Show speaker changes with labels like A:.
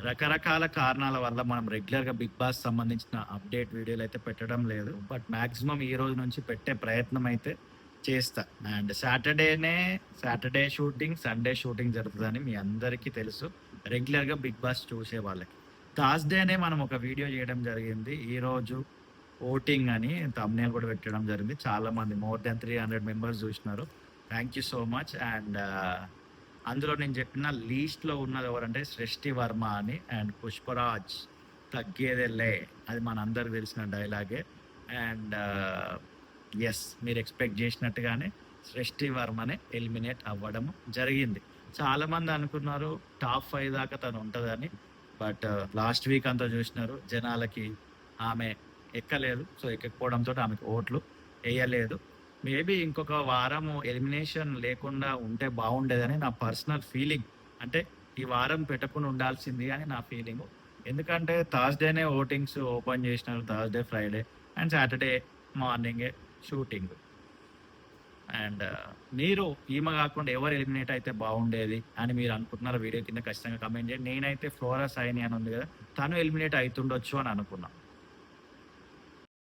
A: రకరకాల కారణాల వల్ల మనం రెగ్యులర్‌గా 'బిగ్ బాస్' సంబంధించిన అప్డేట్ వీడియోలు అయితే పెట్టడం లేదు. బట్ మాక్సిమం ఈ రోజు నుంచి పెట్టే ప్రయత్నం అయితే చేస్తా. And Saturday shooting, Sunday shooting జరుగుతదని మీ అందరికీ తెలుసు. రెగ్యులర్‌గా 'బిగ్ బాస్' చూసే వాళ్ళకి. థర్స్‌డేనే మనం ఒక వీడియో చేయడం జరిగింది. ఈరోజు ఓటింగ్ అని థంబ్‌నెయిల్ కూడా పెట్టడం జరిగింది. చాలామంది మోర్ దాన్ 300 మెంబర్స్ చూసినారు. Thank you so much. And అందులో నేను చెప్పిన లీస్ట్‌లో ఉన్నది ఎవరంటే 'సృష్టి వర్మ' అని అండ్ 'పుష్పరాజ్' తగ్గేదేలే అది మనందరికి తెలిసిన డైలాగే. అండ్ మీరు ఎక్స్‌పెక్ట్ చేసినట్టుగానే 'సృష్టి వర్మనే' ఎలిమినేట్ అవ్వడం జరిగింది. చాలామంది అనుకున్నారు టాప్ 5 దాకా తను ఉంటదని. బట్ లాస్ట్ వీక్ అంతా చూసినారు జనాలకి ఆమె ఎక్కలేదు. సో, ఎక్కకపోవడంతోటి ఆమెకు ఓట్లు ఎయ్యలేదు. మేబీ ఇంకొక వారము ఎలిమినేషన్ లేకుండా ఉంటే బాగుండేదని నా పర్సనల్ ఫీలింగ్. అంటే ఈ వారం పెట్టకుండా ఉండాల్సింది అని నా ఫీలింగు. ఎందుకంటే థర్స్‌డేనే ఓటింగ్స్ ఓపెన్ చేసినారు. థర్స్‌డే, ఫ్రైడే అండ్ సాటర్‌డే మార్నింగే షూటింగ్. అండ్ మీరు ఈమె కాకుండా ఎవరు ఎలిమినేట్ అయితే బాగుండేది అని మీరు అనుకుంటున్నారో వీడియో కింద ఖచ్చితంగా కమెంట్ చేయండి. నేనైతే ఫ్లోరా సైని అని ఉంది కదా, తను ఎలిమినేట్ అవుతుండొచ్చు అని అనుకున్నా.